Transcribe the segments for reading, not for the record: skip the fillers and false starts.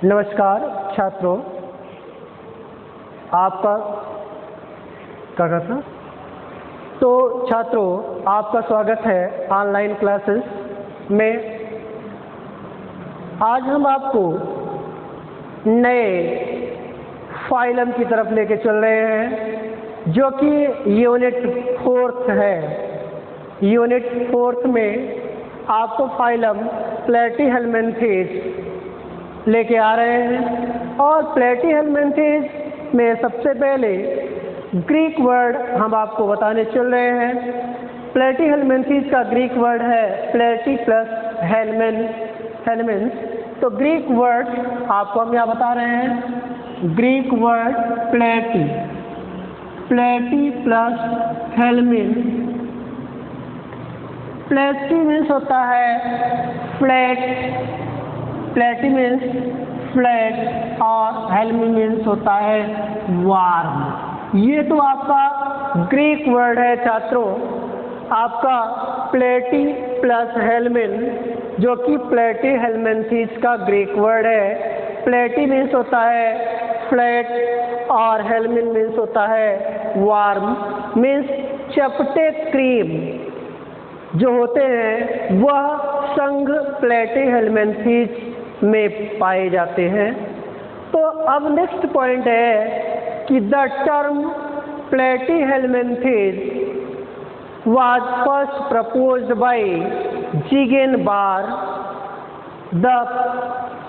नमस्कार छात्रों, आपका क्या था? तो छात्रों, आपका स्वागत है ऑनलाइन क्लासेस में। आज हम आपको नए फाइलम की तरफ लेके चल रहे हैं जो कि यूनिट 4 है। यूनिट 4 में आपको फाइलम प्लेटीहेल्मिन्थेस लेके आ रहे हैं और प्लेटीहेल्मिन्थेस में सबसे पहले ग्रीक वर्ड हम आपको बताने चल रहे हैं। प्लेटीहेल्मिन्थेस का ग्रीक वर्ड है प्लेटी प्लस हेलमेंस। तो ग्रीक वर्ड आपको हम यहाँ बता रहे हैं। ग्रीक वर्ड प्लेटी प्लस हेलमिन। प्लेटी मीन्स होता है फ्लैट, प्लेटी मीन्स फ्लैट और हेलमी मीन्स होता है वार्म। ये तो आपका ग्रीक वर्ड है छात्रों, आपका प्लेटी प्लस हेलमिन, जो कि प्लेटीहेल्मिन्थेस का ग्रीक वर्ड है। प्लेटी मीन्स होता है फ्लैट और हेलमिन मीन्स होता है वार्म। मीन्स चपटे क्रीम जो होते हैं वह संघ प्लेटीहेल्मिन्थेस में पाए जाते हैं। तो अब नेक्स्ट पॉइंट है कि the term Platyhelminthes was first proposed by Eugen Bar. The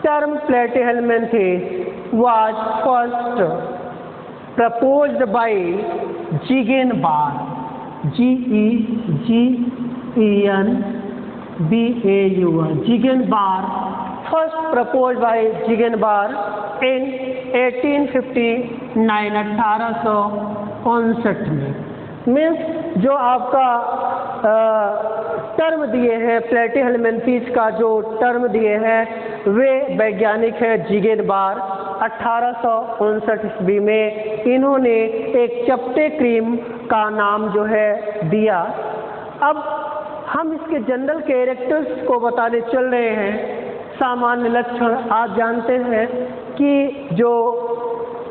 term platyhelminthes was first proposed by Eugen Bar. G-E-G-E-N-B-A-U-R. Eugen Bar first proposed by Eugen Bar in 1859 1859 में। मीन्स जो आपका टर्म दिए हैं Platyhelminthes का जो term दिए हैं वे वैज्ञानिक है यूजेन बार। 1859 ईस्वी में इन्होंने एक चपटे क्रीम का नाम जो है दिया। अब हम इसके जनरल कैरेक्टर्स को बताने चल रहे हैं। सामान्य लक्षण आप जानते हैं कि जो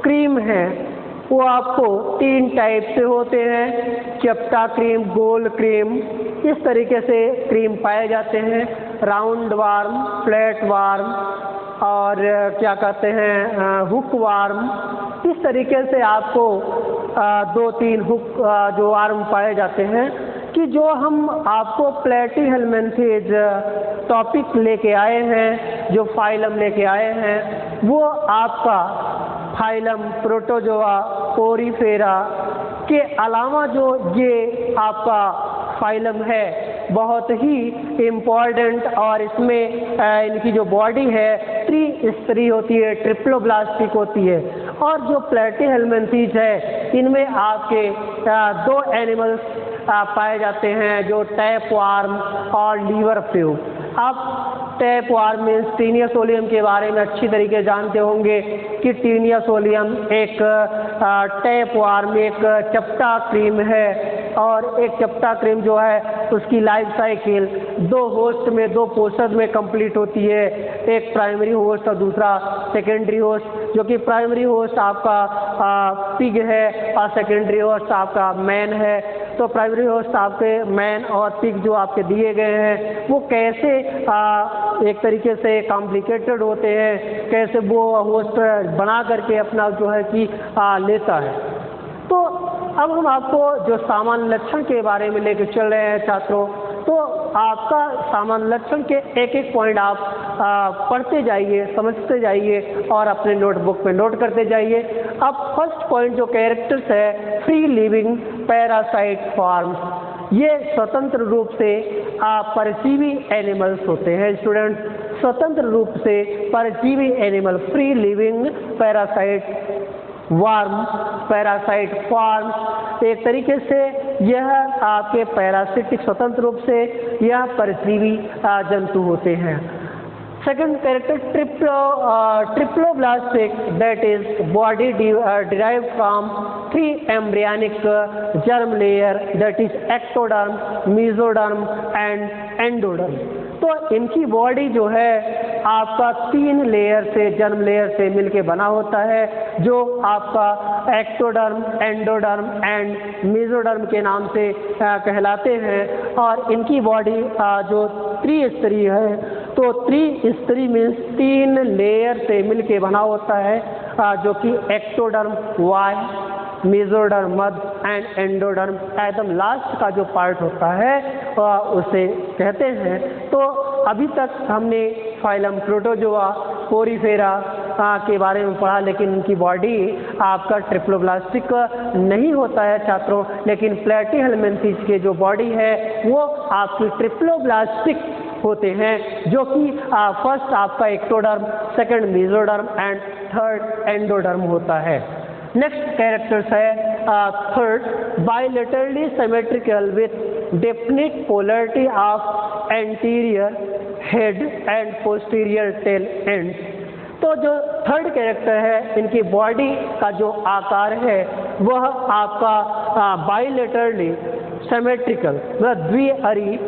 क्रीम है वो आपको 3 टाइप से होते हैं, चपटा क्रीम, गोल क्रीम। इस तरीके से क्रीम पाए जाते हैं, राउंड वार्म, फ्लैट वार्म और क्या कहते हैं हुक वार्म। इस तरीके से आपको 2-3 हुक जो वार्म पाए जाते हैं। कि जो हम आपको प्लेटीहेल्मिन्थेस टॉपिक लेके आए हैं, जो फाइलम लेके आए हैं, वो आपका फाइलम प्रोटोजोआ पोरीफेरा के अलावा जो ये आपका फाइलम है बहुत ही इम्पॉर्टेंट और इसमें इनकी जो बॉडी है त्रिस्तरीय होती है, ट्रिप्लोब्लास्टिक होती है। और जो प्लेटीहेल्मिन्थेस है इनमें आपके 2 एनिमल्स पाए जाते हैं, जो टैप वार्म और लीवर फ्यूग। आप टैप वार्म मीन्स टीनियासोलियम के बारे में अच्छी तरीके जानते होंगे कि टीनियासोलियम एक टैप वार्म एक चपटा क्रीम है और एक चपटा क्रीम जो है उसकी लाइफ साइकिल 2 होस्ट में 2 पोषक में कंप्लीट होती है। एक प्राइमरी होस्ट और दूसरा सेकेंडरी होस्ट। जो कि प्राइमरी होस्ट आपका पिग है और सेकेंडरी होस्ट आपका मैन है। तो प्राइमरी होस्ट आपके मैन और पिग जो आपके दिए गए हैं वो कैसे एक तरीके से कॉम्प्लिकेटेड होते हैं, कैसे वो होस्ट बना करके अपना जो है कि लेता है। तो अब हम आपको जो सामान्य लक्षण के बारे में लेकर चल रहे हैं छात्रों। तो आपका सामान्य लक्षण के एक पॉइंट आप पढ़ते जाइए, समझते जाइए और अपने नोटबुक में नोट करते जाइए। अब फर्स्ट पॉइंट जो कैरेक्टर्स है फ्री लिविंग पैरासाइट फॉर्म्स। ये स्वतंत्र रूप से परजीवी एनिमल्स होते हैं स्टूडेंट। स्वतंत्र रूप से परजीवी animal, free living parasite warm, parasite forms. एक तरीके से यह आपके पैरासिटिक स्वतंत्र रूप से यह परजीवी जंतु होते हैं। Second character triploblastic, that is body derived from 3 embryonic germ layer, that is ectoderm, mesoderm and endoderm. तो इनकी बॉडी जो है आपका 3 लेयर से, जर्म लेयर से मिलके बना होता है, जो आपका एक्टोडर्म, एंडोडर्म एंड मेसोडर्म के नाम से कहलाते हैं। और इनकी बॉडी जो त्रिस्तरीय है, तो त्रिस्तरीय मीन्स 3 लेयर से मिलके बना होता है, जो कि ectoderm Y, mesoderm Madhya and endoderm एकदम लास्ट का जो पार्ट होता है उसे कहते हैं। तो अभी तक हमने फाइलम प्रोटोजोआ, पोरीफेरा के बारे में पढ़ा, लेकिन उनकी बॉडी आपका ट्रिप्लोब्लास्टिक नहीं होता है छात्रों, लेकिन प्लेटीहेल्मिन्थेस के जो बॉडी है वो आपकी ट्रिप्लोब्लास्टिक होते हैं, जो कि फर्स्ट आपका ectoderm, second mesoderm and third endoderm होता है। नेक्स्ट कैरेक्टर्स है third, bilaterally symmetrical with definite polarity of anterior head and posterior tail ends. तो जो थर्ड कैरेक्टर है, इनकी बॉडी का जो आकार है वह आपका बाइलेटरली सिमेट्रिकल, द्विअरी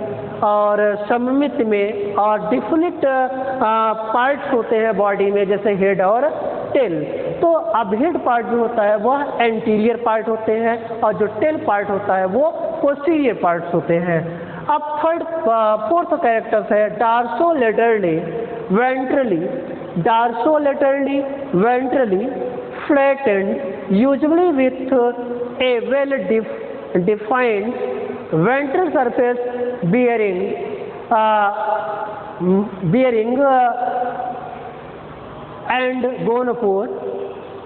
और सममित में, और डिफिनिट पार्ट्स होते हैं बॉडी में, जैसे हेड और टेल। तो अब हेड पार्ट जो होता है वह एंटीरियर पार्ट होते हैं, और जो टेल पार्ट होता है वो पोस्टीरियर पार्ट्स होते हैं। अब फोर्थ कैरेक्टर्स है dorsolaterally ventrally, dorsolaterally ventrally flattened, usually with a well defined ventral surface bearing and gonopore,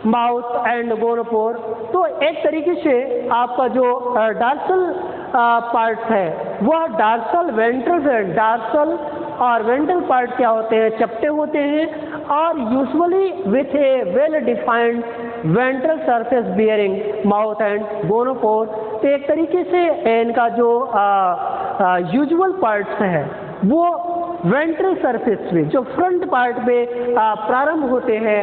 mouth and gonopore. तो एक तरीके से आपका जो डार्सल पार्ट है वह डार्सल वेंट्रल है। डार्सल और वेंट्रल पार्ट क्या होते हैं, चपटे होते हैं, और usually with A well defined ventral surface bearing mouth and gonopore. तो एक तरीके से इनका जो यूजुअल पार्ट्स है वो वेंट्रल सरफेस में, जो फ्रंट पार्ट में प्रारंभ होते हैं,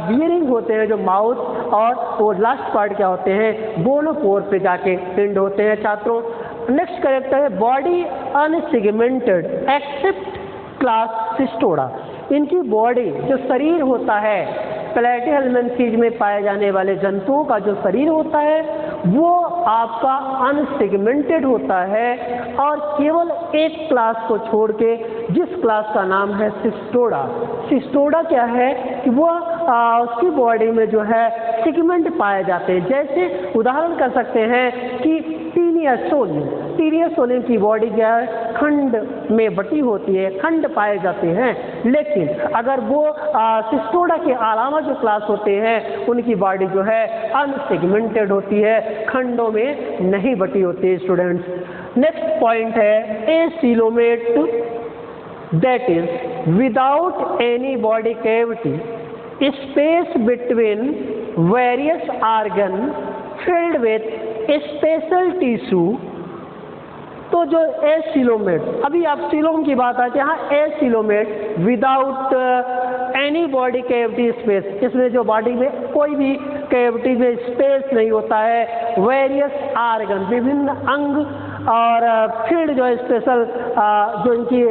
बियरिंग होते हैं जो माउथ, और वो लास्ट पार्ट क्या होते हैं, गोनोपोर पे जाके एंड होते हैं छात्रों। नेक्स्ट कैरेक्टर है body unsegmented except class Cestoda. इनकी बॉडी, जो शरीर होता है, प्लेटीहेल्मिन्थेस में पाए जाने वाले जंतुओं का जो शरीर होता है वो आपका अनसेगमेंटेड होता है, और केवल एक क्लास को छोड़ के, जिस क्लास का नाम है सिस्टोडा। सिस्टोडा क्या है कि वो उसकी बॉडी में जो है सेगमेंट पाए जाते हैं। जैसे उदाहरण कर सकते हैं कि टीनिया सोलिन की बॉडी क्या है, खंड में बटी होती है, खंड पाए जाते हैं। लेकिन अगर वो सिस्टोडा के अलावा जो क्लास होते हैं उनकी बॉडी जो है अनसेगमेंटेड होती है, खंडों में नहीं बटी होती है स्टूडेंट्स। नेक्स्ट पॉइंट है acoelomate, that is without any body cavity, space between various organ filled with special tissue. तो जो एसीलोमेट, अभी आप सीलोम की बात आती है, यहाँ acoelomate without any body cavity space, इसमें जो बॉडी में कोई भी कैविटी में स्पेस नहीं होता है, वेरियस ऑर्गन, विभिन्न अंग, और फील्ड जो स्पेशल जो इनकी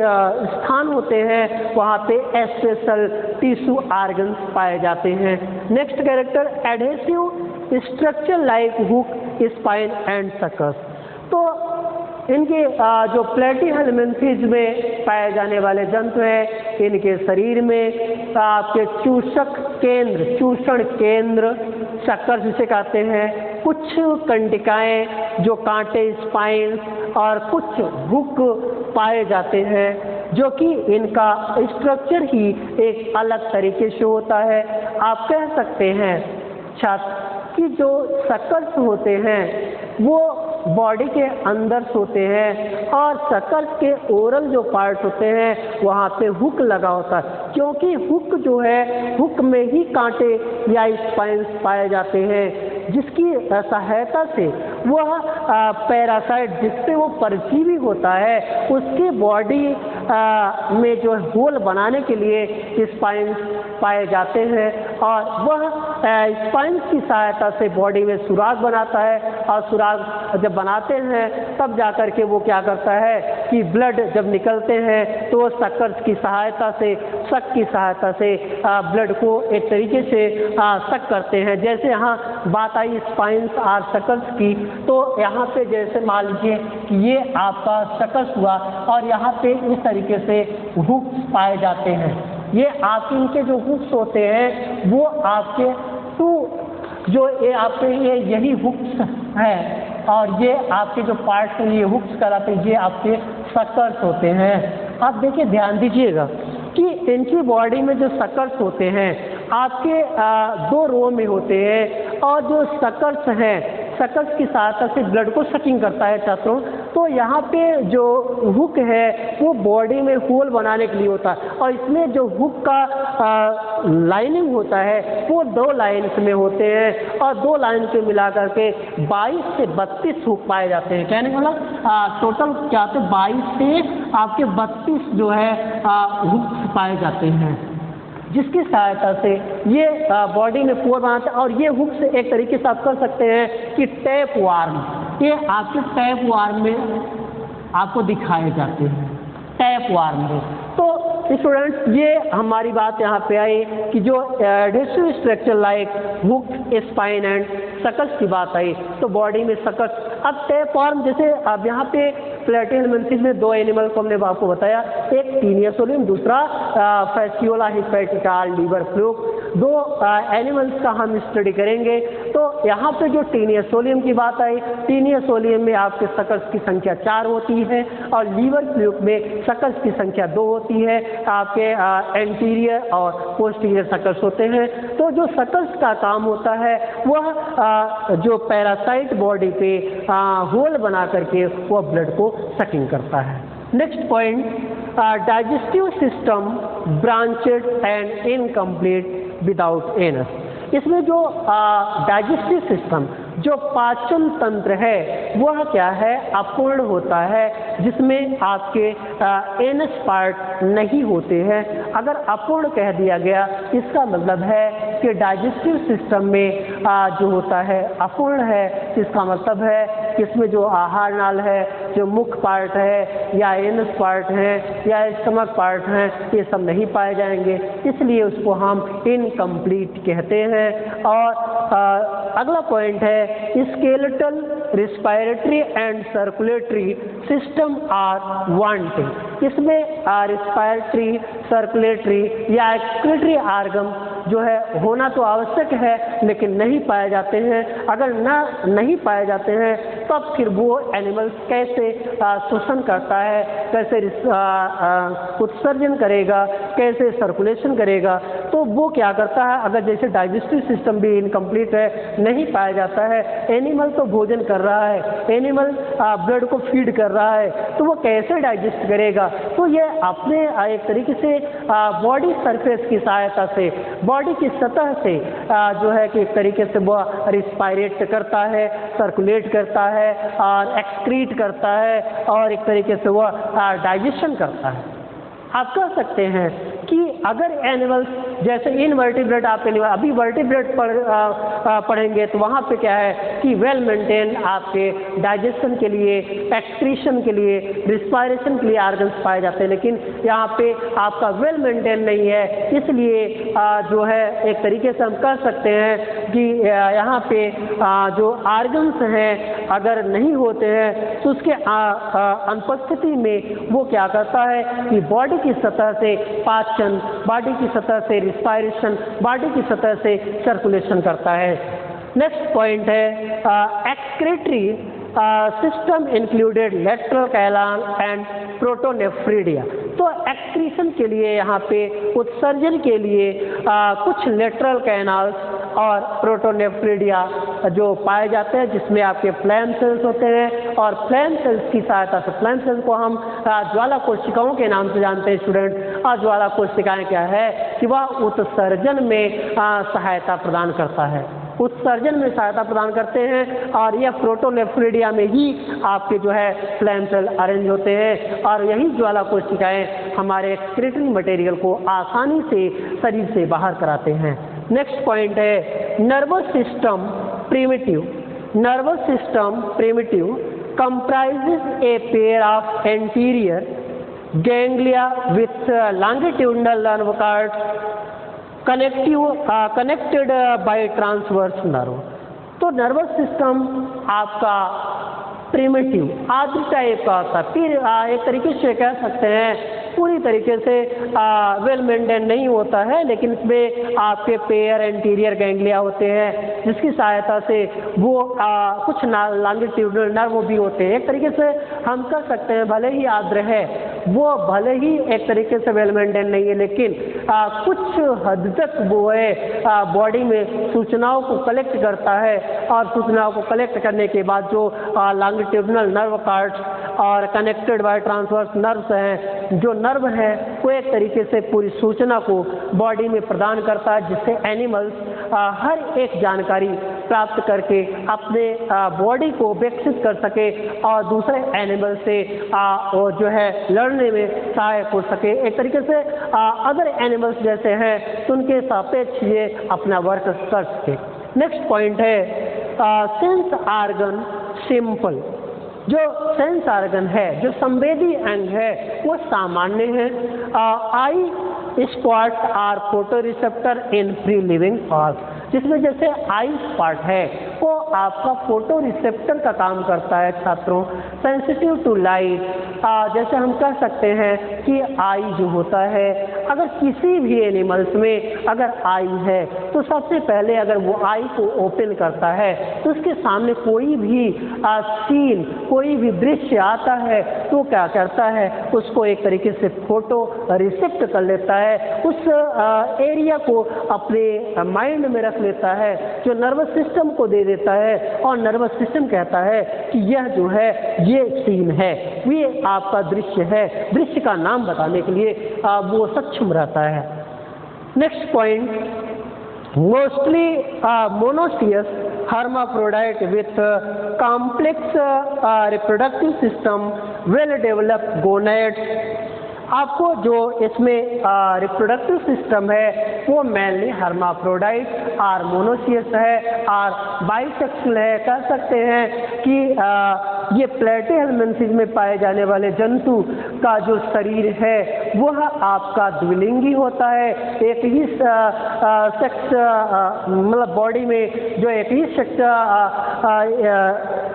स्थान होते हैं वहाँ पे स्पेशल टिश्यू ऑर्गन पाए जाते हैं। Next character adhesive structure like hook, spine and सकस। तो इनके जो प्लेटीहेल्मिन्थेस में पाए जाने वाले जंतु हैं, इनके शरीर में आपके चूषण केंद्र शक्कर जिसे कहते हैं, कुछ कंटिकाएं जो कांटे, स्पाइन, और कुछ हुक पाए जाते हैं, जो कि इनका स्ट्रक्चर ही एक अलग तरीके से होता है। आप कह सकते हैं छात्र कि जो शक्कर्स होते हैं वो बॉडी के अंदर होते हैं, और शक्कर के ओरल जो पार्ट होते हैं वहाँ पे हुक लगा होता है, क्योंकि हुक जो है, हुक में ही कांटे या स्पाइंस पाए जाते हैं, जिसकी सहायता से वह पैरासाइट, जिससे वो परजीवी होता है, उसके बॉडी में जो होल बनाने के लिए स्पाइंस पाए जाते हैं और वह स्पाइंस की सहायता से बॉडी में सुराग बनाता है और सुराग जब बनाते हैं तब जाकर के वो क्या करता है कि ब्लड जब निकलते हैं तो वो सक्कर्स की सहायता से, सक की सहायता से ब्लड को एक तरीके से सक करते हैं। जैसे यहाँ बात आई स्पाइंस और सक्कर्स की, तो यहाँ पे जैसे मान लीजिए कि ये आपका सक्कर्स हुआ और यहाँ पे इस तरीके से हुक्स पाए जाते हैं। ये आपके इनके जो हुक्स होते हैं वो आपके जो ये आपके यही हुक्स हैं और ये आपके जो पार्ट्स हैं ये हुक्स कहलाते हैं, ये आपके सक्कर्स होते हैं। आप देखिए ध्यान दीजिएगा कि इनकी बॉडी में जो सक्कर्स होते हैं आपके दो रो में होते हैं और जो सक्कर्स हैं सक्कर्स की सहायता से ब्लड को सकिंग करता है छात्रों। तो यहाँ पे जो हुक है वो बॉडी में होल बनाने के लिए होता है और इसमें जो हुक का लाइनिंग होता है वो 2 लाइन्स में होते हैं और 2 लाइन के मिला करके 22 से 32 हुक पाए जाते हैं। कहने का मतलब टोटल क्या होते हैं 22 से आपके 32 जो है हुक पाए जाते हैं, जिसकी सहायता से ये बॉडी में पोर बनाते हैं। और ये हुक्स एक तरीके से आप कर सकते हैं कि टैप वार्म, ये आपके टैप वार्म में आपको दिखाए जाते हैं, टैप वार्म में। तो स्टूडेंट्स ये हमारी बात यहाँ पे आई कि जो adhesive structure like hook, spine and suckers की बात आई, तो बॉडी में सक्कर्स। अब टैप वार्म जैसे अब यहाँ पे प्लेटिहेल्मिन्थेस में 2 एनिमल को हमने आपको बताया, एक टीनिया सोलियम, दूसरा Fasciola hepatica liver fluke. 2 animals का हम स्टडी करेंगे। तो यहाँ पे जो टीनिया सोलियम की बात आई, टीनिया सोलियम में आपके सक्कर्स की संख्या 4 होती है और लीवर फ्लूक में सक्कर्स की संख्या 2 होती है। आपके एंटीरियर और पोस्टीरियर सक्कर्स होते हैं। तो जो सक्कर्स का काम होता है वह जो पैरासाइट बॉडी पे होल बना करके वह ब्लड को सकिंग करता है। Next point, digestive system branched and incomplete without anus. इसमें जो डाइजेस्टिव सिस्टम, जो पाचन तंत्र है वह क्या है, अपूर्ण होता है, जिसमें आपके एनस पार्ट नहीं होते हैं। अगर अपूर्ण कह दिया गया इसका मतलब है कि डाइजेस्टिव सिस्टम में जो होता है अपूर्ण है। इसका मतलब है कि इसमें जो आहार नाल है, जो मुख पार्ट है या एनस पार्ट है या स्टमक पार्ट है, ये सब नहीं पाए जाएंगे, इसलिए उसको हम इनकम्प्लीट कहते हैं। और अगला पॉइंट है skeletal, respiratory and circulatory system are wanting. इसमें रिस्पायरेटरी, सर्कुलेटरी या एक्सक्रीटरी ऑर्गन जो है होना तो आवश्यक है लेकिन नहीं पाए जाते हैं। अगर नहीं पाए जाते हैं तब फिर वो एनिमल्स कैसे श्वसन करता है, कैसे उत्सर्जन करेगा, कैसे सर्कुलेशन करेगा। तो वो क्या करता है, अगर जैसे डाइजेस्टिव सिस्टम भी इनकम्प्लीट है, नहीं पाया जाता है, एनिमल तो भोजन कर रहा है, एनिमल ब्लड को फीड कर रहा है, तो वो कैसे डाइजेस्ट करेगा। तो ये अपने एक तरीके से बॉडी सरफेस की सहायता से, बॉडी की सतह से जो है कि एक तरीके से वो रिस्पायरेट करता है, सर्कुलेट करता है और एक्सक्रीट करता है और एक तरीके से वो डाइजेशन करता है। आप कह सकते हैं कि अगर एनिमल्स जैसे इनवर्टिब्रेट, आप अभी वर्टिब्रेट पढ़ेंगे तो वहाँ पे क्या है कि वेल मेंटेन आपके डाइजेशन के लिए, एक्सक्रीशन के लिए, रिस्पायरेशन के लिए ऑर्गन्स पाए जाते हैं, लेकिन यहाँ पे आपका वेल मेंटेन नहीं है। इसलिए जो है एक तरीके से हम कह सकते हैं कि यहाँ पे जो ऑर्गन्स हैं अगर नहीं होते हैं तो उसके अनुपस्थिति में वो क्या करता है कि बॉडी की सतह से पाचन, बॉडी की सतह से रिस्पायरेशन, बॉडी की सतह से सर्कुलेशन करता है। नेक्स्ट पॉइंट है excretory system included lateral canal and protonephridia. तो एक्सक्रीशन के लिए यहाँ पे उत्सर्जन के लिए कुछ लेटरल कैनाल्स और प्रोटोनेफ्रिडिया जो पाए जाते हैं, जिसमें आपके फ्लैम सेल्स होते हैं और फ्लैम सेल्स की सहायता से, फ्लैम सेल्स को हम ज्वाला कोशिकाओं के नाम से जानते हैं स्टूडेंट। और ज्वाला कोशिकाएं क्या है कि वह उत्सर्जन में सहायता प्रदान करता है, उत्सर्जन में सहायता प्रदान करते हैं और यह प्रोटोनेफ्रिडिया में ही आपके जो है फ्लैम सेल अरेंज होते हैं और यही ज्वाला कोशिकाएं हमारे एक्सक्रीटरी मटेरियल को आसानी से शरीर से बाहर कराते हैं। नेक्स्ट पॉइंट है nervous system primitive. Nervous system primitive comprises a pair of anterior ganglia with longitudinal nerve cords connected by transverse nerve। तो नर्वस सिस्टम आपका प्रिमिटिव आदि टाइप का होता है, फिर एक तरीके से कह सकते हैं पूरी तरीके से वेल मेंटेन नहीं होता है, लेकिन इसमें आपके पेयर एंटीरियर गैंग्लिया होते हैं जिसकी सहायता से वो कुछ लॉन्गिट्यूडनल नर्व भी होते हैं। एक तरीके से हम कह सकते हैं भले ही आर्द्र है, वो भले ही एक तरीके से वेल मेंटेन नहीं है, लेकिन कुछ हद तक वो है बॉडी में सूचनाओं को कलेक्ट करता है, और सूचनाओं को कलेक्ट करने के बाद जो लॉन्गिट्यूडनल नर्व कार्ड्स और कनेक्टेड बाय ट्रांसवर्स नर्व्स हैं, जो नर्व है वो एक तरीके से पूरी सूचना को बॉडी में प्रदान करता है, जिससे एनिमल्स हर एक जानकारी प्राप्त करके अपने बॉडी को विकसित कर सके और दूसरे एनिमल से जो है लड़ने में सहायक हो सके। एक तरीके से अदर एनिमल्स जैसे हैं तो उनके सापेक्ष ये अपना वर्क कर सके। नेक्स्ट पॉइंट है सेंस आर्गन सिंपल। जो सेंस आर्गन है, जो संवेदी अंग है, वो सामान्य है। Eye spot are photo receptor in free living part, जिसमें जैसे आई स्पॉट है वो आपका फोटो रिसेप्टर का काम करता है छात्रों। सेंसिटिव टू लाइट, जैसे हम कह सकते हैं कि आई जो होता है, अगर किसी भी एनिमल्स में अगर आई है तो सबसे पहले अगर वो आई को ओपन करता है तो उसके सामने कोई भी सीन, कोई भी दृश्य आता है तो वो क्या करता है, उसको एक तरीके से फोटो रिसेप्ट कर लेता है, उस एरिया को अपने माइंड में रख लेता है, जो नर्वस सिस्टम को दे देता है, और नर्वस सिस्टम कहता है कि यह जो है ये सीन है, ये आपका दृश्य है, दृश्य का नाम बताने के लिए वो सक्षम रहता है। Next point, mostly monoecious hermaphrodite with complex reproductive system, well developed gonads। आपको जो इसमें रिप्रोडक्टिव सिस्टम है वो मेनली हर्माफ्रोडाइट और मोनोसियस है और बाइसेक्सुअल है। कह सकते हैं कि ये प्लेटिहेल्मिन्थेस में पाए जाने वाले जंतु का जो शरीर है वह आपका द्विलिंगी होता है। एक ही सेक्स मतलब बॉडी में जो एक ही सेक्स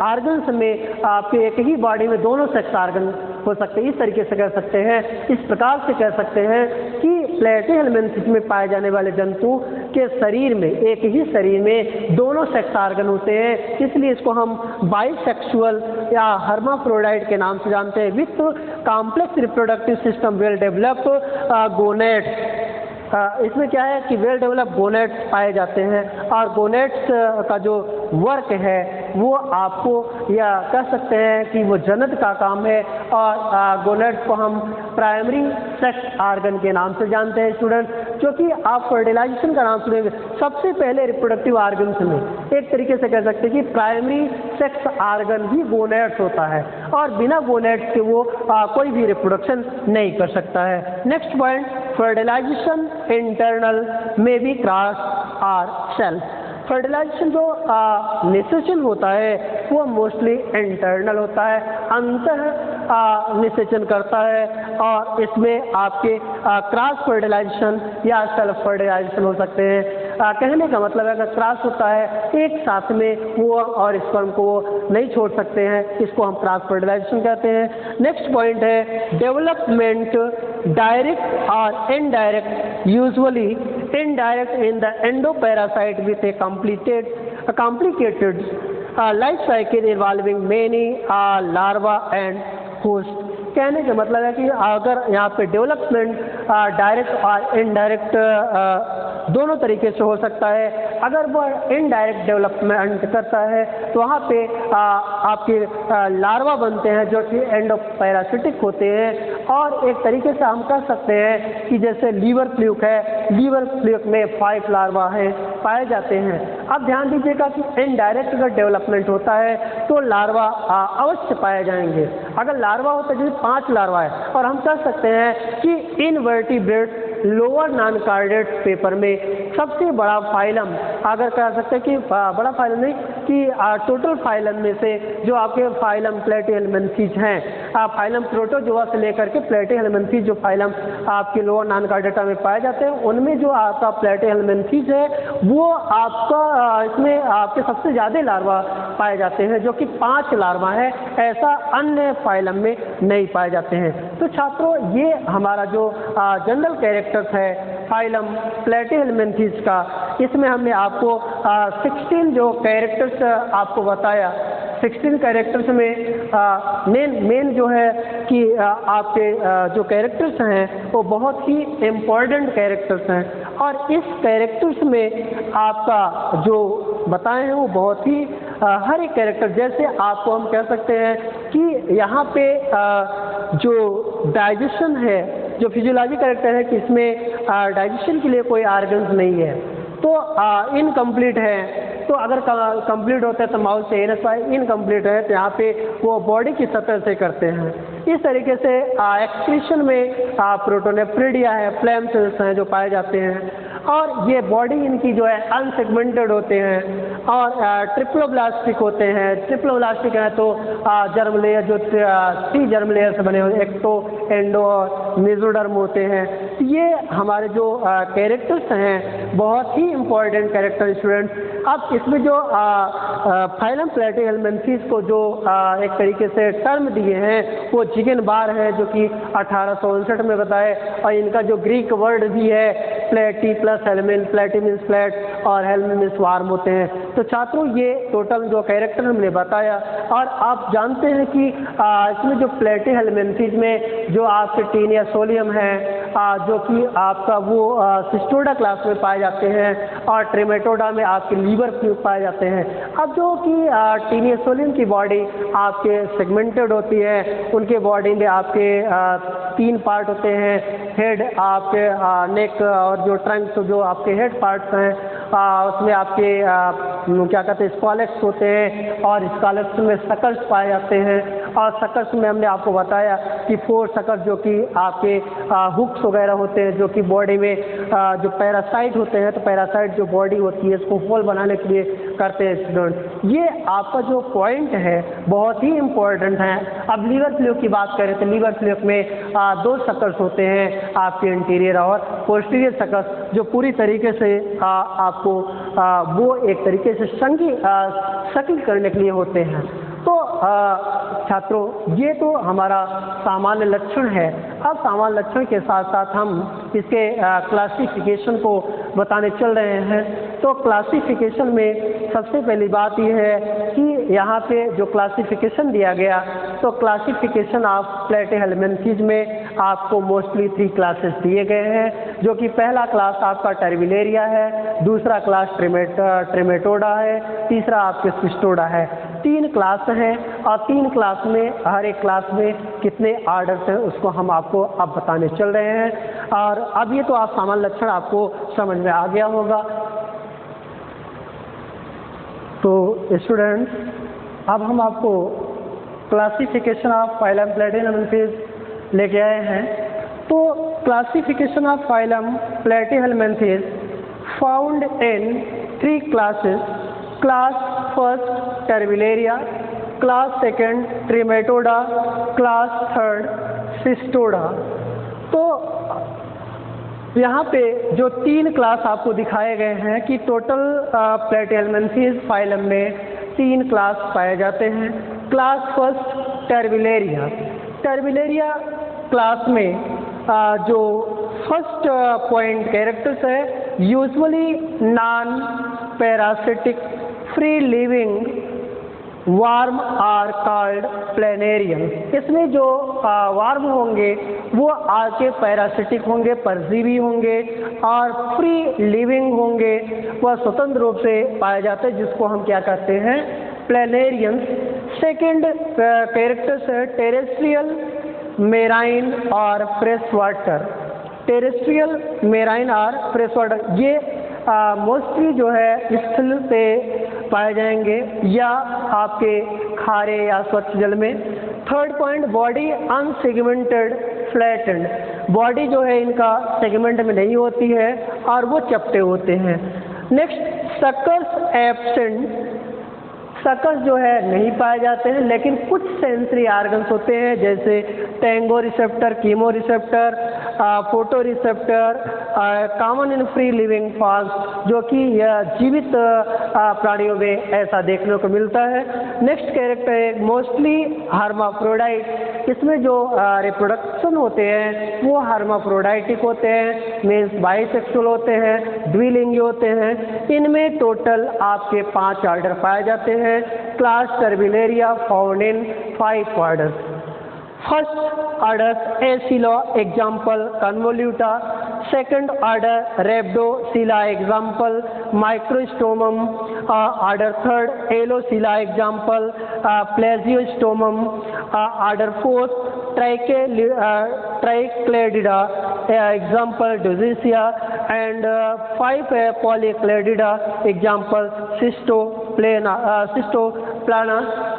आर्गन्स में आपके एक ही बॉडी में दोनों सेक्स आर्गन हो सकते हैं। इस तरीके से कह सकते हैं, इस प्रकार से कह सकते हैं कि प्लेटिहेल्मिन्थेस में पाए जाने वाले जंतु के शरीर में, एक ही शरीर में दोनों सेक्स आर्गन होते हैं, इसलिए इसको हम बाइसेक्सुअल या हर्माफ्रोडाइट के नाम से जानते हैं। With complex reproductive system, well developed gonads. इसमें क्या है कि वेल डेवलप गोनेट्स पाए जाते हैं, और गोनेट्स का जो वर्क है वो आपको या कह सकते हैं कि वो जनन का काम है, और गोनेट्स को हम प्राइमरी सेक्स आर्गन के नाम से जानते हैं स्टूडेंट। जो कि आप फर्टिलाइजेशन का नाम सुनेंगे, सबसे पहले रिप्रोडक्टिव आर्गन्स में एक तरीके से कह सकते हैं कि प्राइमरी सेक्स आर्गन ही गोनेट्स होता है, और बिना गोनेट्स के वो कोई भी रिप्रोडक्शन नहीं कर सकता है। नेक्स्ट पॉइंट, फर्टिलाइजेशन इंटरनल में बी क्रॉस और सेल्फ। फर्टिलाइजेशन जो निषेचन होता है वो मोस्टली इंटरनल होता है, अंतः निषेचन करता है, और इसमें आपके क्रॉस फर्टिलाइजेशन या सेल्फ फर्टिलाइजेशन हो सकते हैं। कहने का मतलब है अगर क्रॉस होता है एक साथ में वो और स्पर्म को वो नहीं छोड़ सकते हैं, इसको हम क्रॉस फर्टिलाइजेशन कहते हैं। नेक्स्ट पॉइंट है डेवलपमेंट डायरेक्ट और indirect. Usually indirect in the endoparasite with a complicated life cycle involving many larvae and host। कहने का मतलब है कि अगर यहाँ पे डेवलपमेंट डायरेक्ट और इनडायरेक्ट दोनों तरीके से हो सकता है। अगर वह इनडायरेक्ट डेवलपमेंट करता है तो वहाँ पे आपके लार्वा बनते हैं जो कि एंडोपैरासिटिक होते हैं, और एक तरीके से हम कह सकते हैं कि जैसे लीवर फ्लूक है, लीवर फ्लूक में 5 लार्वा है पाए जाते हैं। अब ध्यान दीजिएगा कि इनडायरेक्ट अगर डेवलपमेंट होता है तो लार्वा अवश्य पाए जाएंगे। अगर लार्वा होता है, जैसे 5 लार्वा है, और हम कह सकते हैं कि इनवर्टिब्रेट लोअर नॉन कार्डेट पेपर में सबसे बड़ा फाइलम, अगर कह सकते हैं कि बड़ा फाइलम नहीं कि टोटल फाइलम में से जो आपके फाइलम प्लेटिहेल्मिन्थेस हैं, फाइलम प्रोटोजोआ से लेकर के प्लेटिहेल्मिन्थेस जो फाइलम आपके लोअर नॉन कार्डेटा में पाए जाते हैं, उनमें जो आपका प्लेटिहेल्मिन्थेस है वो आपका इसमें आपके सबसे ज़्यादा लार्वा पाए जाते हैं, जो कि 5 लार्वा है। ऐसा अन्य फाइलम में नहीं पाए जाते हैं। तो छात्रों, ये हमारा जो जनरल कैरेक्टर्स है फाइलम प्लेटिहेल्मिन्थेस का, इसमें हमने आपको 16 जो कैरेक्टर्स आपको बताया। 16 कैरेक्टर्स में मेन जो है कि आपके जो कैरेक्टर्स हैं वो बहुत ही इम्पोर्टेंट कैरेक्टर्स हैं, और इस कैरेक्टर्स में आपका जो बताए हैं वो बहुत ही हर एक कैरेक्टर, जैसे आपको हम कह सकते हैं कि यहाँ पे जो डाइजेशन है, जो फिजियोलॉजी कैरेक्टर है कि इसमें डाइजेशन के लिए कोई ऑर्गन्स नहीं है, तो इनकम्प्लीट है। तो अगर कंप्लीट होता है तो माउथ से एनस पाए, इनकम्प्लीट है तो यहाँ पे वो बॉडी की सतह से करते हैं। इस तरीके से एक्सक्रीशन में प्रोटोनेफ्रिडिया है, फ्लैम सेल्स हैं जो पाए जाते हैं, और ये बॉडी इनकी जो है अनसेगमेंटेड होते हैं और ट्रिप्लोब्लास्टिक होते हैं। ट्रिप्लोब्लास्टिक है तो जर्म लेयर जो 3 जर्म लेयर से बने हुए, एक्टो, एंडो और मेसोडर्म होते हैं। तो ये हमारे जो कैरेक्टर्स हैं बहुत ही इम्पोर्टेंट कैरेक्टर स्टूडेंट्स। अब इसमें जो फाइलम प्लेटिहेल्मिन्थेस को जो एक तरीके से टर्म दिए हैं वो जिगेन बार है, जो कि 1859 में बताए, और इनका जो ग्रीक वर्ड भी है प्लेटी प्लस हेल्मिन, प्लेटी मीन्स फ्लैट और हेल्मिन मीन्स वार्म होते हैं। तो छात्रों, ये टोटल जो कैरेक्टर हमने बताया, और आप जानते हैं कि इसमें जो प्लेटिहेल्मिन्थेस में जो आपके टीनिया सोलियम है जो कि आपका वो सिस्टोडा क्लास में पाए जाते हैं, और ट्रेमेटोडा में आपके लीवर फ्लूक पाए जाते हैं। अब जो कि टीनिया सोलियम की बॉडी आपके सेगमेंटेड होती है, उनके बॉडी में आपके 3 पार्ट होते हैं, हेड, आपके नेक और जो ट्रंक, जो आपके हेड पार्ट्स हैं उसमें आपके क्या कहते हैं स्कॉलेक्स होते हैं, और स्कॉलेक्स में सकल्स पाए जाते हैं, और सकल्स में हमने आपको बताया कि 4 सकल्स जो कि आपके हुक्स वगैरह होते हैं, जो कि बॉडी में जो पैरासाइट होते हैं, तो पैरासाइट जो बॉडी होती है इसको होल बनाने के लिए करते हैं स्टूडेंट। ये आपका जो पॉइंट है बहुत ही इम्पोर्टेंट है। अब लीवर फ्लूक की बात करें तो लीवर फ्लूक में 2 सकल्स होते हैं, आपके इंटीरियर और पोस्टीरियर सकल्स, जो पूरी तरीके से आपको वो एक तरीके से शकिल करने के लिए होते हैं। तो छात्रों, ये तो हमारा सामान्य लक्षण है। अब सामान्य लक्षण के साथ साथ हम इसके क्लासिफिकेशन को बताने चल रहे हैं। तो क्लासिफिकेशन में सबसे पहली बात यह है कि यहाँ पे जो क्लासिफिकेशन दिया गया, तो क्लासिफिकेशन ऑफ प्लेटिहेल्मिन्थेस में आपको मोस्टली 3 क्लासेस दिए गए हैं, जो कि पहला क्लास आपका टर्बिलेरिया है, दूसरा क्लास ट्रेमेटोडा है, तीसरा आपके सिस्टोडा है। 3 क्लास हैं, और 3 क्लास में हर एक क्लास में कितने आर्डर्स हैं उसको हम आपको अब बताने चल रहे हैं। और अब ये तो आप सामान्य लक्षण आपको समझ में आ गया होगा। तो स्टूडेंट्स, अब हम आपको क्लासिफिकेशन ऑफ फाइलम प्लेटिहेल्मिन्थेस लेके आए हैं। तो classification of phylum platyhelminthes found in 3 classes, class first turbellaria, class second trematoda, class third cestoda. तो यहाँ पे जो 3 क्लास आपको दिखाए गए हैं कि टोटल प्लेटिहेल्मिन्थेस फाइलम में 3 क्लास पाए जाते हैं। Class first turbellaria, turbellaria class में जो फर्स्ट पॉइंट कैरेक्टर्स है, usually non parasitic free living worm are called planarium. इसमें जो वार्म होंगे वो आके पैरासिटिक होंगे, परजीवी होंगे, और फ्री लिविंग होंगे, वह स्वतंत्र रूप से पाए जाते हैं, जिसको हम क्या कहते हैं, प्लेनेरियंस। सेकेंड कैरेक्टर्स है टेरेस्ट्रियल मेराइन और फ्रेश वाटर। टेरेस्ट्रियल, मेराइन और फ्रेश वाटर, ये मोस्टली जो है स्थल पे पाए जाएंगे या आपके खारे या स्वच्छ जल में। Third point, body unsegmented flattened, body जो है इनका सेगमेंट में नहीं होती है और वो चपटे होते हैं। नेक्स्ट, सकर्स एब्सेंट, सकस जो है नहीं पाए जाते हैं, लेकिन कुछ सेंसरी आर्गन्स होते हैं जैसे tango receptor, chemo receptor, photo receptor, common in free living forms, जो कि जीवित प्राणियों में ऐसा देखने को मिलता है। नेक्स्ट कैरेक्टर है मोस्टली हर्माफ्रोडाइट, इसमें जो रिप्रोडक्शन होते हैं वो हर्माफ्रोडाइटिक होते हैं, मीन्स बाइसेक्सुअल होते हैं, द्विलिंगी होते हैं। इनमें टोटल आपके 5 ऑर्डर पाए जाते हैं। Class turbellaria found in 5 orders. First order acoela, example convoluta. Second order rhabdocoela, example microstomum. Order third alloeocoela, example plagiostomum. Order fourth tricladida, example dugesia. And 5 है पॉलीक्लेडिडा, एग्जाम्पल सिस्टोप्लाना।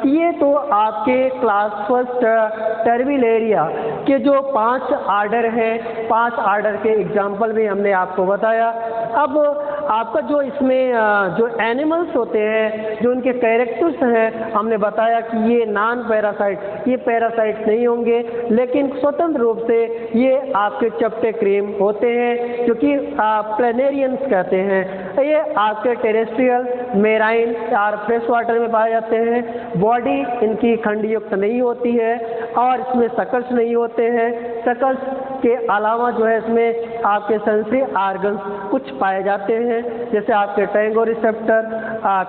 ये तो आपके क्लास फर्स्ट टर्बिलेरिया के जो 5 order हैं, 5 order के example भी हमने आपको बताया। अब आपका जो इसमें जो एनिमल्स होते हैं, जो उनके कैरेक्टर्स हैं, हमने बताया कि ये नॉन पैरासाइट, ये पैरासाइट नहीं होंगे, लेकिन स्वतंत्र रूप से ये आपके चपटे क्रीम होते हैं, जो कि प्लेनेरियंस कहते हैं। ये आपके टेरेस्ट्रियल, मेराइन और फ्रेश वाटर में पाए जाते हैं। बॉडी इनकी खंडयुक्त नहीं होती है और इसमें सकल्स नहीं होते हैं। सकल्स के अलावा जो है इसमें आपके सेंसरी ऑर्गन्स कुछ पाए जाते हैं, जैसे आपके Tengo receptor,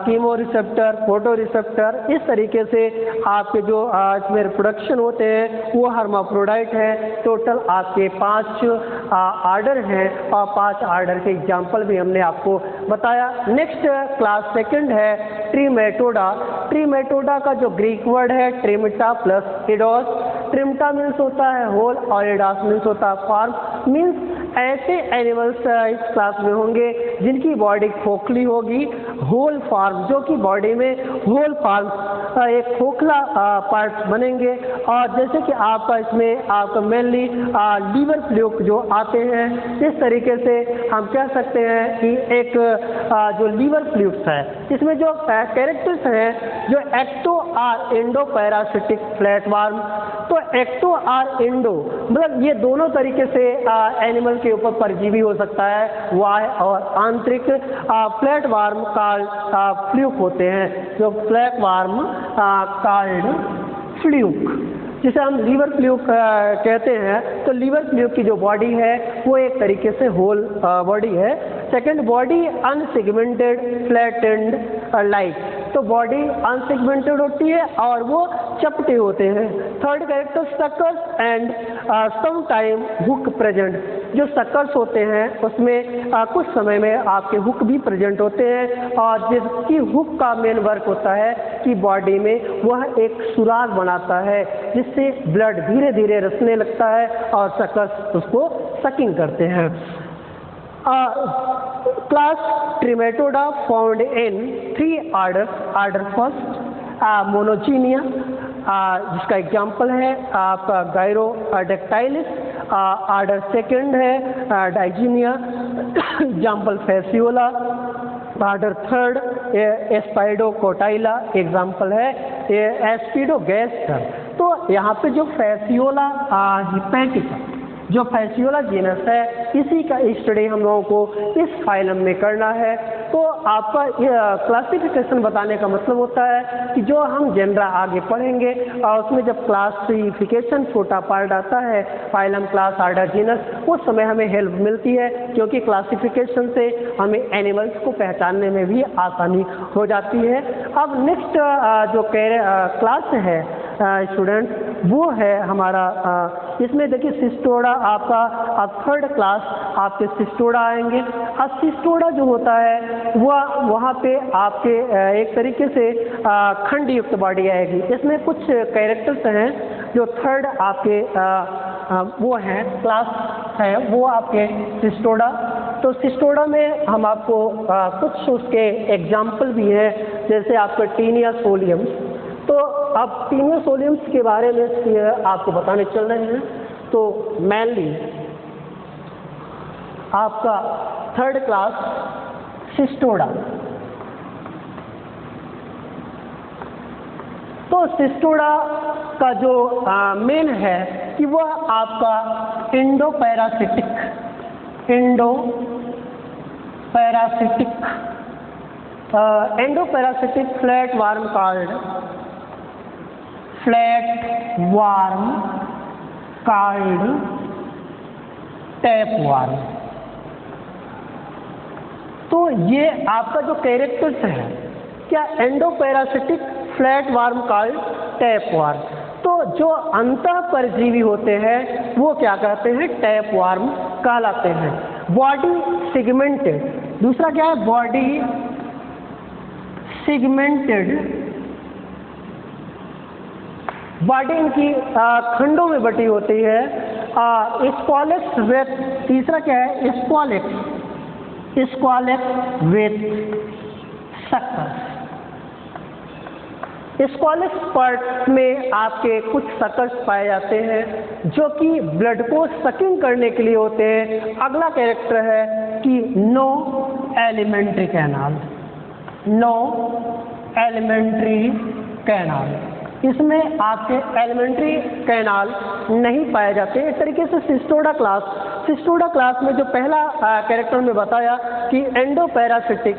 chemo receptor, photo receptor. इस तरीके से आपके जो इसमें रिप्रोडक्शन होते हैं वो हर्माफ्रोडाइट है। टोटल आपके 5 ऑर्डर हैं और 5 ऑर्डर के एग्जाम्पल भी हमने आपको बताया। नेक्स्ट क्लास सेकंड है ट्रिमेटोडा। ट्रिमेटोडा का जो ग्रीक वर्ड है ट्रिमिटा प्लस इडोस। ट्रिमटा मीन्स होता है होल और इडोस मीन्स होता है फॉर्म, मीन्स ऐसे एनिमल्स इस क्लास में होंगे जिनकी बॉडी खोखली होगी, होल फॉर्म, जो कि बॉडी में होल फॉर्म एक खोखला पार्ट बनेंगे। और जैसे कि आपका इसमें आपका मेनली लीवर फ्लूक जो आते हैं, इस तरीके से हम कह सकते हैं कि एक जो लीवर फ्लूक्स है, इसमें जो कैरेक्टर्स हैं, जो एक्टो और इंडो पैरासिटिक फ्लैटवर्म। तो एक्टो और इंडो मतलब ये दोनों तरीके से एनिमल के ऊपर परजीवी हो सकता है, वाय और आंतरिक। फ्लैटवर्म कार्ड फ्लूक होते हैं, जो फ्लैटवर्म कार्ड फ्लूक, जिसे हम लीवर फ्लूक कहते हैं। तो लीवर फ्लूक की जो बॉडी है वो एक तरीके से होल बॉडी है। Second, body unsegmented flattened like, तो बॉडी अनसेगमेंटेड होती है और वो चपटे होते हैं। Third character suckers and some time hook present, जो सकर्स होते हैं उसमें कुछ समय में आपके हुक भी प्रेजेंट होते हैं, और जिसकी हुक का मेन वर्क होता है कि बॉडी में वह एक सुराग बनाता है जिससे ब्लड धीरे धीरे रसने लगता है और सकर्स उसको सकिंग करते हैं। Class trematoda found in 3 order. Order first monogenea, जिसका एग्जाम्पल है आपका गायरोडेक्टाइलिस। ऑर्डर सेकंड है digenea, example fasciola. Order third aspidocotylea, example है एस्पिडोगैस्टर। तो यहाँ पे जो फैसियोला हिपैटिका, जो फैसियोला जीनस है, इसी का स्टडी हम लोगों को इस फाइलम में करना है। तो आपका क्लासिफिकेशन बताने का मतलब होता है कि जो हम जेनरा आगे पढ़ेंगे और उसमें जब क्लासिफिकेशन छोटा पार्ट आता है, फाइलम, क्लास, ऑर्डर, जीनस, उस समय हमें हेल्प मिलती है, क्योंकि क्लासिफिकेशन से हमें एनिमल्स को पहचानने में भी आसानी हो जाती है। अब नेक्स्ट जो क्लास है स्टूडेंट, वो है हमारा इसमें देखिए सिस्टोडा आपका। अब थर्ड क्लास आपके सिस्टोडा आएंगे। अब सिस्टोडा जो होता है वह वहाँ पे आपके एक तरीके से खंड युक्त बॉडी आएगी। इसमें कुछ कैरेक्टर्स हैं जो थर्ड आपके वो है क्लास है वो आपके सिस्टोडा। तो सिस्टोडा में हम आपको कुछ उसके एग्जाम्पल भी हैं, जैसे आपका टीनिया सोलियम्स। तो अब टीनिया सोलियम्स के बारे में आपको बताने चल रहे हैं। तो मेनली आपका थर्ड क्लास सिस्टोडा। तो सिस्टोडा का जो मेन है कि वह आपका endoparasitic flat worm called tape worm. तो ये आपका जो कैरेक्टर्स है क्या, endoparasitic flat worm called tape worm. तो जो अंतः परजीवी होते हैं वो क्या कहते हैं, टैप वार्म कहलाते हैं। बॉडी सेगमेंटेड, दूसरा क्या है, बॉडी सेगमेंटेड, बॉडी इनकी खंडों में बटी होती है। स्क्वालेक्स विथ, तीसरा क्या है, स्क्वालेक्स विथ सक्कर्स। स्क्वालेक्स पार्ट में आपके कुछ सकर्स पाए जाते हैं जो कि ब्लड को सकिंग करने के लिए होते हैं। अगला कैरेक्टर है कि नो एलिमेंट्री कैनाल, इसमें आपके एलिमेंट्री कैनाल नहीं पाए जाते। इस तरीके से सिस्टोडा क्लास में जो पहला कैरेक्टर में बताया कि endoparasitic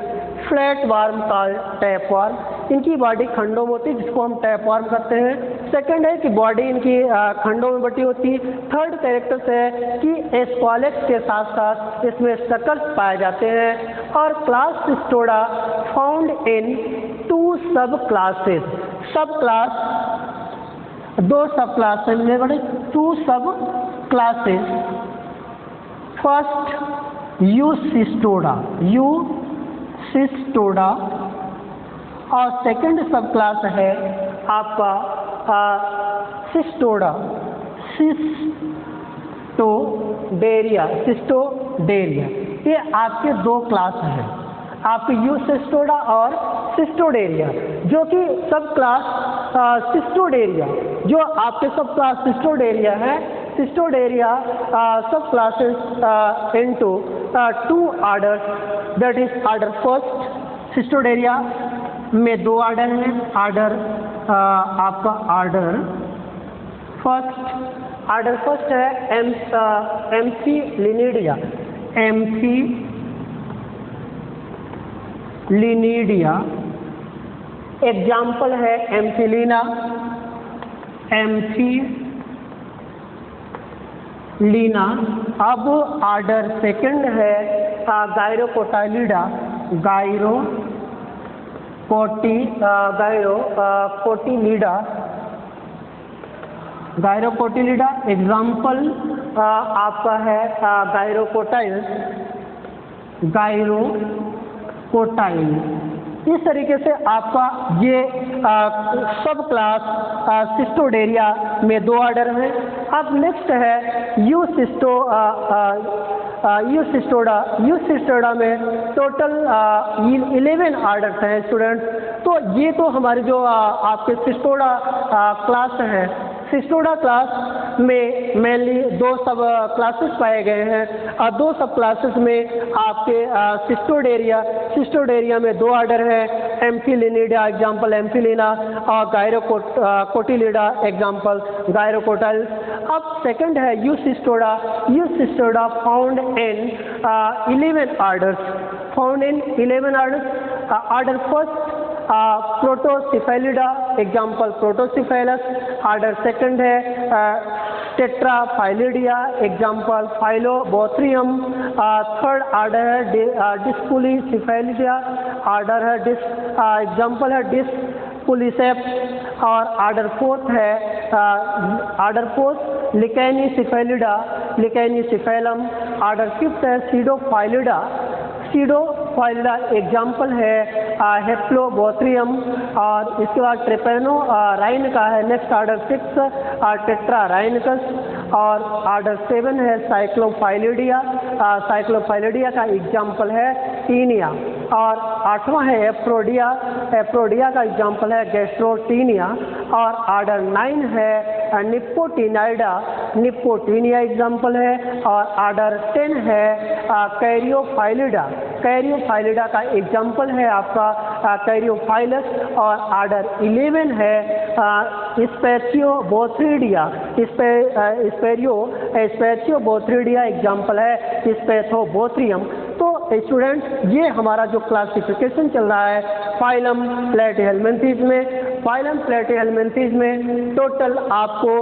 flat worm called tape worm, इनकी बॉडी खंडों में होती है जिसको हम टैप वार्म करते हैं। सेकंड है कि बॉडी इनकी खंडों में बटी होती है। थर्ड कैरेक्टर्स है कि स्क्वालेक्स के साथ साथ इसमें सकर्स पाए जाते हैं। और क्लास सिस्टोडा फाउंड इन 2 सब क्लासेस, दो सब क्लास में बड़े 2 सब क्लासेस। फर्स्ट यू सिस्टोडा और सेकंड सब क्लास है आपका सिस्टोडा, सिस्टोडेरिया। ये आपके 2 क्लास हैं, आपके यू सिस्टोडा और सिस्टोडेरिया, जो कि सब क्लास सिस्टोडेरिया, जो आपके सब क्लास सिस्टोडेरिया है। Cestodaria sub classes into 2 orders, that is order first. Cestodaria में 2 ऑर्डर हैं। ऑर्डर आपका ऑर्डर फर्स्ट है एम्फीलिनिडिया। एग्जाम्पल है एम्फिलीना, अब ऑर्डर सेकंड है गायरोकोटिलिडा, गायरोकोटिलिडा। एग्जाम्पल आपका है गायरोकोटाइल। इस तरीके से आपका ये सब क्लास सिस्टोडेरिया में 2 ऑर्डर हैं। अब नेक्स्ट है यू सिस्टोडा में टोटल 11 ऑर्डर्स हैं स्टूडेंट्स। तो ये तो हमारे जो आपके सिस्टोडा क्लास हैं, सिस्टोडा क्लास में मेनली 2 सब क्लासेस पाए गए हैं। और 2 सब क्लासेस में आपके सिस्टोडेरिया में 2 ऑर्डर है, एम्फिलिनिडा एग्जाम्पल एम्फिलिना और गायरोकोटिलिडा एग्जाम्पल गायरोकोटाइल। अब सेकंड है eucestoda found in 11 orders, order first proteocephalida example proteocephalus. Order second है tetraphyllidea example phyllobothrium. Third order है डिस्पुलिसिफेलिडिया, ऑर्डर है एग्जाम्पल है डिस्पुलिसेप्स। और order fourth lecanicephalidea, lecanicephalum. Order fifth है सीडोफाइलिडा, कैरियोफाइलिडा एग्जाम्पल है हेप्लोबोथ्रियम, और इसके बाद ट्रिपेनो राइन का है नेक्स्ट ऑर्डर 6 टेट्राराइनकस, और ऑर्डर 7 है साइक्लोफाइलिडिया। साइक्लोफाइलिडिया का एग्जाम्पल है टीनिया, और 8वां है एप्रोडिया। एप्रोडिया का एग्जाम्पल है गैस्ट्रोटीनिया, और ऑर्डर 9 है निपोटिनाइडा। निपोटीनिया एग्जाम्पल है, और ऑर्डर 10 है कैरियोफाइलिडा। कैरियोफाइलिडा का एग्जाम्पल है आपका कैरियोफाइलस, और ऑर्डर 11 है स्पेथियोबोथ्रिडिया। स्पेथियोबोथ्रिडिया एग्जाम्पल है स्पेथोबोथ्रियम। तो स्टूडेंट, ये हमारा जो क्लासिफिकेशन चल रहा है फाइलम प्लेटीहेल्मिन्थीज में। फाइलम प्लेटीहेल्मिन्थीज में टोटल आपको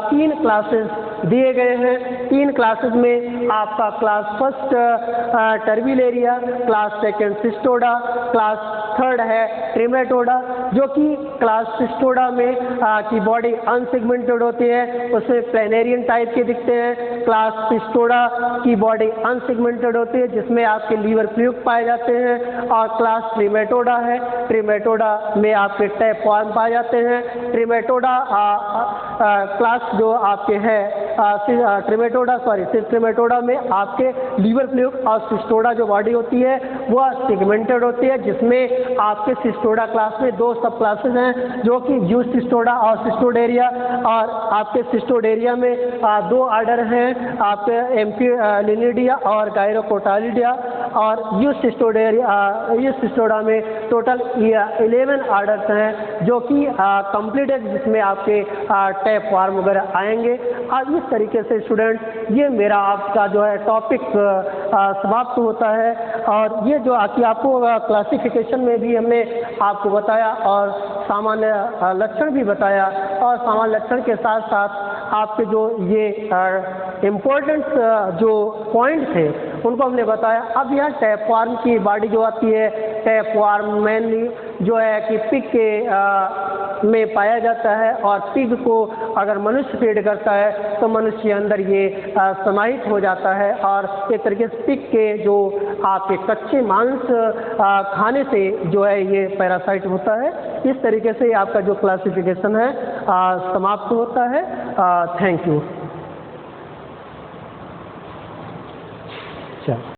3 क्लासेस दिए गए हैं। 3 क्लासेस में आपका class first turbellaria, class second Cestoda, class third है ट्रिमेटोडा, जो कि क्लास सिस्टोडा में की बॉडी अनसेगमेंटेड होती है, उसमें प्लेनेरियन टाइप के दिखते हैं। क्लास सिस्टोडा की बॉडी अनसेगमेंटेड होती है, जिसमें आपके लीवर फ्लूइड पाए जाते हैं। और क्लास ट्रिमेटोडा है, ट्रिमेटोडा में आपके टैप फॉर्म पाए जाते हैं। ट्रिमेटोडा क्लास जो आपके है ट्रिमेटोडा ट्रिमेटोडा में आपके लीवर फ्लूइड और सिस्टोडा जो बॉडी होती है वह सेगमेंटेड होती है, जिसमें आपके सिस्टोडा क्लास में 2 सब क्लासेस हैं, जो कि यूज सिस्टोडा और सिस्टोडेरिया। और आपके सिस्टोडेरिया में 2 ऑर्डर हैं आपके एम्फिलिनिडिया और गायरोकोटालिडिया, और यूज सिस्टोडा में टोटल 11 ऑर्डर्स हैं जो कि कंप्लीट है, जिसमें आपके टैप फॉर्म वगैरह आएंगे। और इस तरीके से स्टूडेंट ये मेरा आपका जो है टॉपिक समाप्त होता है। और ये जो कि आपको क्लासिफिकेशन में भी हमने आपको बताया और सामान्य लक्षण भी बताया, और सामान्य लक्षण के साथ साथ आपके जो ये इम्पोर्टेंट जो पॉइंट थे उनको हमने बताया। अब यह टैप फॉर्म की बॉडी जो आती है, टैप फॉर्म मेनली जो है कि पिग के में पाया जाता है, और पिग को अगर मनुष्य फीड करता है तो मनुष्य के अंदर ये समाहित हो जाता है, और एक तरीके से पिग के जो आपके कच्चे मांस खाने से जो है ये पैरासाइट होता है। इस तरीके से आपका जो क्लासिफिकेशन है समाप्त होता है। Thank you.